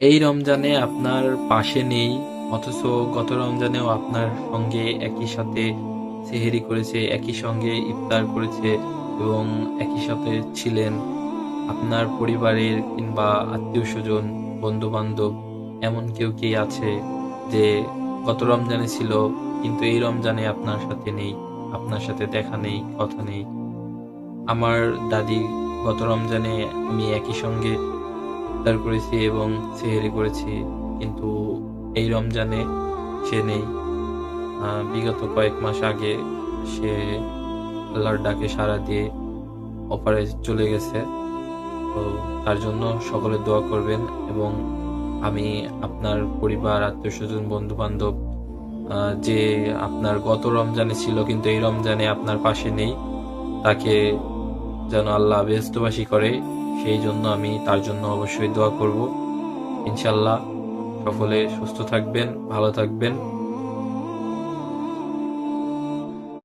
এই রমজানে আপনার পাশে নেই, অথচ গত রমজানেও আপনার সঙ্গে একই সাথে সেহরি করেছে, একই সঙ্গে ইফতার করেছে এবং একই সাথে ছিলেন। আপনার পরিবারের কিংবা আত্মীয়স্বজন, বন্ধু-বান্ধব এমন কেউ কি আছে যে গত রমজানে ছিল কিন্তু এই রমজানে আপনার সাথে নেই, আপনার সাথে দেখা নেই, কথা নেই? আমার দাদি গত রমজানে আমি একই সঙ্গে ইফতার করেছি এবং সেহরি করেছি, কিন্তু এই রমজানে সে নেই। বিগত কয়েক মাস আগে সে আল্লাহর ডাকে সাড়া দিয়ে অপারে চলে গেছে। তো তার জন্য সকলে দোয়া করবেন এবং আমি আপনার পরিবার, আত্মীয়স্বজন, বন্ধু-বান্ধব যে আপনার গত রমজানে ছিল কিন্তু এই রমজানে আপনার পাশে নেই, তাকে যেন আল্লাহ বেহেশতবাসী করে, সেই জন্য আমি তার জন্য অবশ্যই দোয়া করব। ইনশাআল্লাহ সকলে সুস্থ থাকবেন, ভালো থাকবেন।